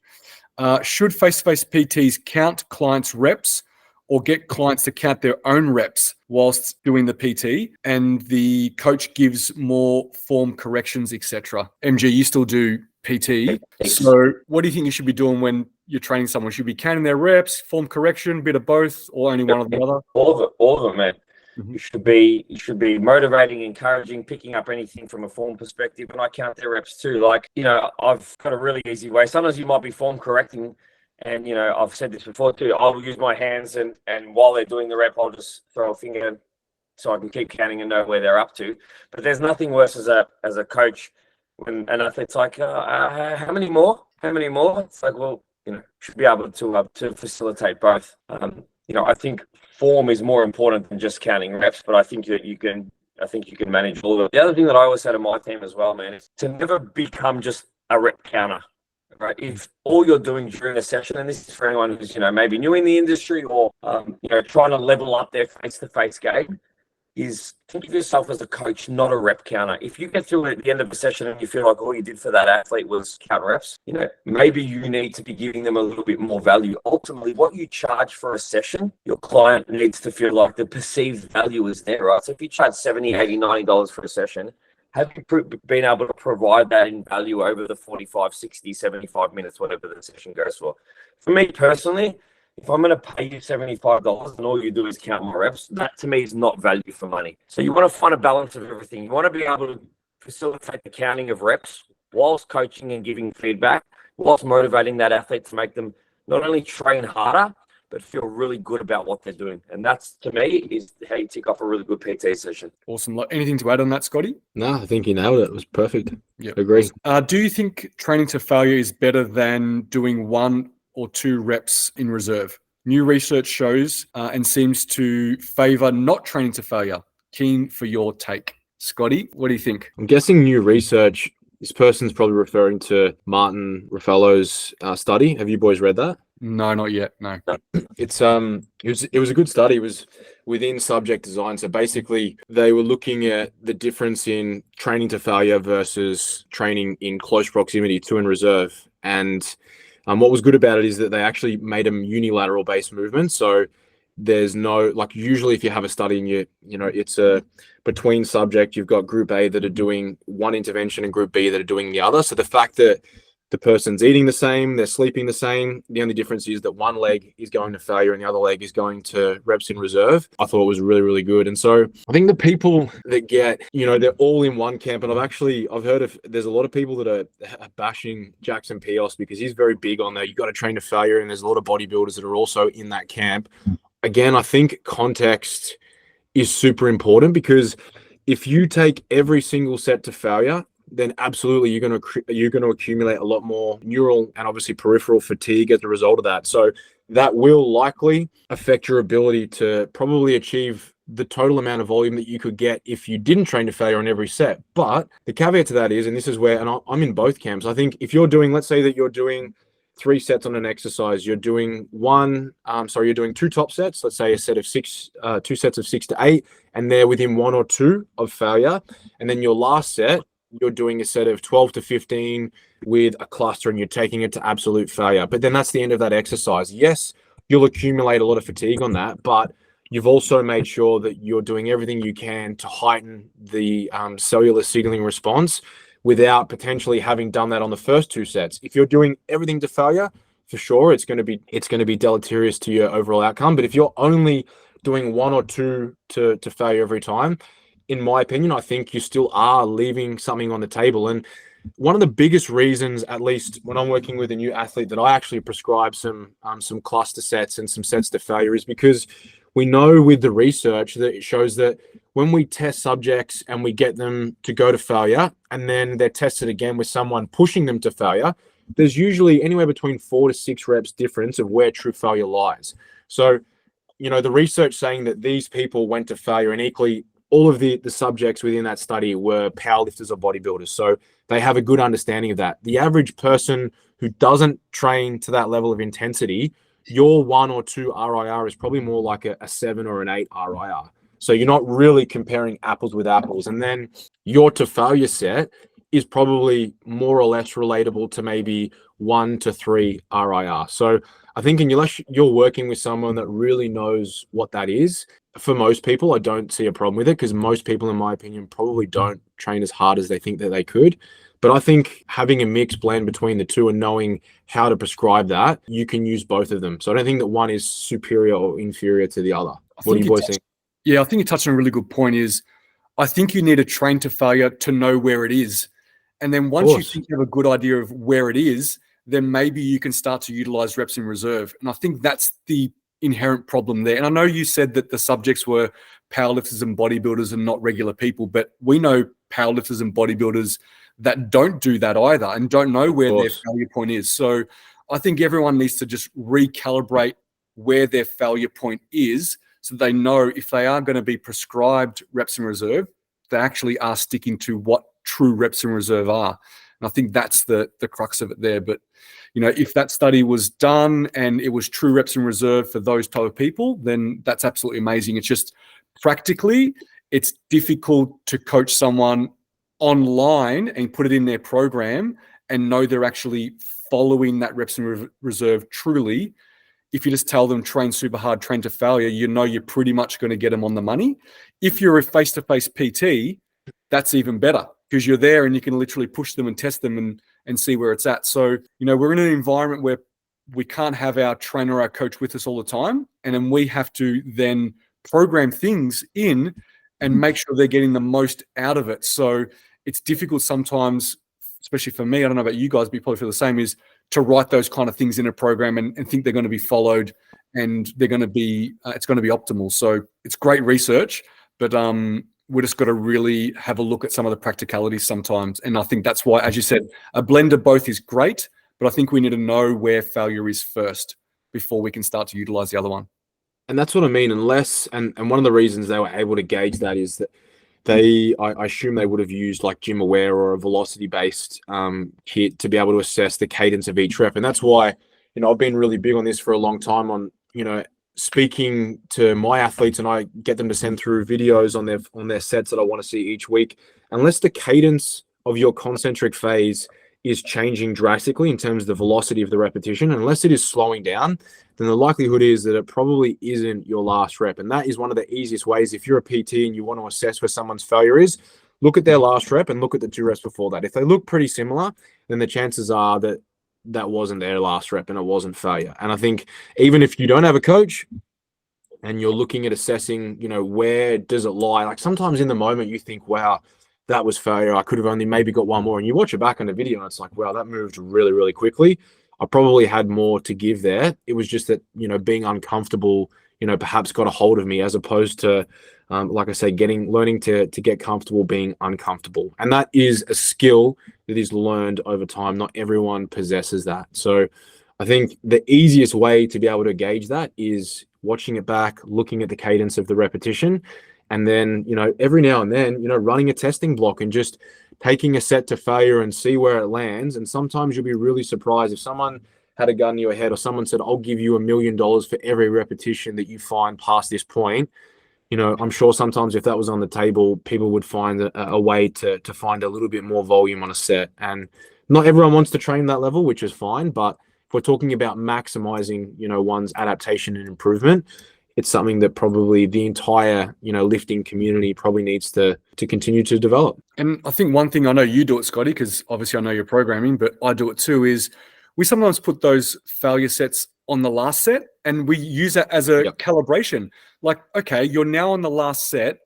Should face-to-face PTs count clients' reps or get clients to count their own reps whilst doing the PT, and the coach gives more form corrections, etc.? MG, you still do PT. So what do you think you should be doing when you're training someone? Should you be counting their reps, form correction, bit of both, or only one or the other? All of it, man. Mhm. You should be motivating, encouraging, picking up anything from a form perspective. And I count their reps too. Like, I've got a really easy way. Sometimes you might be form correcting. And, I've said this before too. I'll use my hands and while they're doing the rep, I'll just throw a finger so I can keep counting and know where they're up to. But there's nothing worse as a coach when an athlete's like, how many more? How many more? It's like, well, should be able to facilitate both. I think form is more important than just counting reps, but I think that you can manage all of it. The other thing that I always say to my team as well, man, is to never become just a rep counter. Right. If all you're doing during a session, and this is for anyone who's, maybe new in the industry or, trying to level up their face-to-face game, is think of yourself as a coach, not a rep counter. If you get through at the end of a session and you feel like all you did for that athlete was count reps, maybe you need to be giving them a little bit more value. Ultimately, what you charge for a session, your client needs to feel like the perceived value is there, right? So if you charge $70, $80, $90 for a session, have you been able to provide that in value over the 45, 60, 75 minutes, whatever the session goes for? For me personally, if I'm going to pay you $75 and all you do is count my reps, that to me is not value for money. So you want to find a balance of everything. You want to be able to facilitate the counting of reps whilst coaching and giving feedback, whilst motivating that athlete to make them not only train harder, but feel really good about what they're doing. And that's, to me, is how you tick off a really good PT session. Awesome. Anything to add on that, Scotty? No, I think you nailed it. It was perfect. Yeah, agree. Do you think training to failure is better than doing 1 or 2 reps in reserve? New research shows and seems to favor not training to failure. Keen for your take. Scotty, what do you think? I'm guessing new research, this person's probably referring to Martin Raffaello's study. Have you boys read that? No, not yet. No. It was a good study. It was within subject design. So basically they were looking at the difference in training to failure versus training in close proximity to in reserve. And what was good about it is that they actually made them unilateral based movements. So there's no, like, usually if you have a study and it's a between subject, you've got group A that are doing one intervention and group B that are doing the other. So the fact that the person's eating the same, they're sleeping the same, the only difference is that one leg is going to failure and the other leg is going to reps in reserve. I thought it was really, really good. And so I think the people that get, they're all in one camp. And I've heard there's a lot of people that are bashing Jackson Pios because he's very big on that. You got to train to failure. And there's a lot of bodybuilders that are also in that camp. Again, I think context is super important, because if you take every single set to failure, then absolutely you're going to accumulate a lot more neural and obviously peripheral fatigue as a result of that. So that will likely affect your ability to probably achieve the total amount of volume that you could get if you didn't train to failure on every set. But the caveat to that is, and this is where, and I'm in both camps, I think if you're doing, let's say that you're doing 3 sets on an exercise, you're doing you're doing 2 top sets, let's say a set of 6, 2 sets of 6 to 8, and they're within 1 or 2 of failure. And then your last set, you're doing a set of 12 to 15 with a cluster and you're taking it to absolute failure. But then that's the end of that exercise. Yes, you'll accumulate a lot of fatigue on that, but you've also made sure that you're doing everything you can to heighten the cellular signaling response without potentially having done that on the first 2 sets. If you're doing everything to failure, for sure, it's going to be deleterious to your overall outcome. But if you're only doing 1 or 2 to failure every time, in my opinion, I think you still are leaving something on the table. And one of the biggest reasons, at least when I'm working with a new athlete, that I actually prescribe some cluster sets and some sets to failure is because we know with the research that it shows that when we test subjects and we get them to go to failure and then they're tested again with someone pushing them to failure, there's usually anywhere between 4 to 6 reps difference of where true failure lies. So, the research saying that these people went to failure, and equally all of the subjects within that study were powerlifters or bodybuilders. So they have a good understanding of that. The average person who doesn't train to that level of intensity, your 1 or 2 RIR is probably more like a 7 or an 8 RIR. So you're not really comparing apples with apples. And then your to failure set is probably more or less relatable to maybe 1 to 3 RIR. So I think unless you're working with someone that really knows what that is, for most people, I don't see a problem with it, because most people, in my opinion, probably don't train as hard as they think that they could. But I think having a mixed blend between the two and knowing how to prescribe that, you can use both of them. So I don't think that one is superior or inferior to the other. What do you boys think? Yeah, I think you touched on a really good point is I think you need to train to failure to know where it is. And then once you think you have a good idea of where it is, then maybe you can start to utilize reps in reserve. And I think that's the inherent problem there. And I know you said that the subjects were powerlifters and bodybuilders and not regular people, but we know powerlifters and bodybuilders that don't do that either and don't know where their failure point is. So I think everyone needs to just recalibrate where their failure point is so they know if they are going to be prescribed reps in reserve, they actually are sticking to what true reps in reserve are. And I think that's the crux of it there. But, if that study was done and it was true reps in reserve for those type of people, then that's absolutely amazing. It's just practically, it's difficult to coach someone online and put it in their program and know they're actually following that reps in reserve truly. If you just tell them train super hard, train to failure, you're pretty much going to get them on the money. If you're a face-to-face PT, that's even better because you're there and you can literally push them and test them and see where it's at. So, we're in an environment where we can't have our trainer, our coach with us all the time. And then we have to then program things in and make sure they're getting the most out of it. So it's difficult sometimes, especially for me, I don't know about you guys, but you probably feel the same, is to write those kind of things in a program and think they're going to be followed and they're going to be, it's going to be optimal. So it's great research, but we just got to really have a look at some of the practicalities sometimes. And I think that's why, as you said, a blend of both is great, but I think we need to know where failure is first before we can start to utilize the other one. And that's what I mean. Unless, and one of the reasons they were able to gauge that is that I assume they would have used like Gym Aware or a velocity-based kit to be able to assess the cadence of each rep. And that's why, I've been really big on this for a long time on, speaking to my athletes, and I get them to send through videos on their sets that I want to see each week. Unless the cadence of your concentric phase is changing drastically in terms of the velocity of the repetition, unless it is slowing down, then the likelihood is that it probably isn't your last rep. And that is one of the easiest ways. If you're a PT and you want to assess where someone's failure is, look at their last rep and look at the 2 reps before that. If they look pretty similar, then the chances are that that wasn't their last rep and it wasn't failure. And I think even if you don't have a coach and you're looking at assessing, where does it lie? Like sometimes in the moment you think, wow, that was failure. I could have only maybe got one more. And you watch it back on the video and it's like, wow, that moved really, really quickly. I probably had more to give there. It was just that, being uncomfortable, perhaps got a hold of me as opposed to, like I say, learning to get comfortable being uncomfortable. And that is a skill that is learned over time. Not everyone possesses that. So I think the easiest way to be able to gauge that is watching it back, looking at the cadence of the repetition, and then, every now and then, running a testing block and just taking a set to failure and see where it lands. And sometimes you'll be really surprised if someone had a gun to your head or someone said, I'll give you $1 million for every repetition that you find past this point. I'm sure sometimes if that was on the table, people would find a way to find a little bit more volume on a set. And not everyone wants to train that level, which is fine. But if we're talking about maximizing, one's adaptation and improvement, it's something that probably the entire, lifting community probably needs to continue to develop. And I think one thing, I know you do it, Scotty, because obviously I know you're programming, but I do it too, is we sometimes put those failure sets on the last set and we use that as a calibration. Like, okay, you're now on the last set,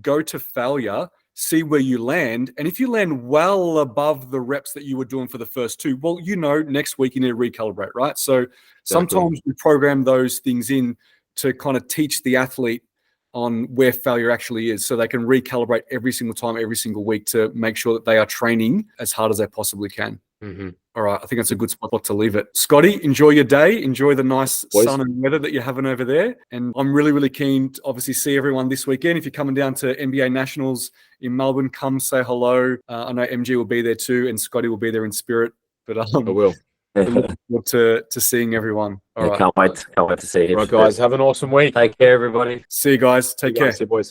go to failure, see where you land. And if you land well above the reps that you were doing for the first 2, well, next week you need to recalibrate, right? So sometimes we program those things in to kind of teach the athlete on where failure actually is so they can recalibrate every single time, every single week to make sure that they are training as hard as they possibly can. Mm-hmm. All right, I think that's a good spot to leave it. Scotty, enjoy your day. Enjoy the nice sun and weather that you're having over there. And I'm really, really keen to obviously see everyone this weekend. If you're coming down to NBA Nationals in Melbourne, come say hello. I know MG will be there too and Scotty will be there in spirit. But I will. Look forward to seeing everyone. All right. Can't wait to see you. All right, guys. Have an awesome week. Take care, everybody. See you guys. Take care. See you, boys.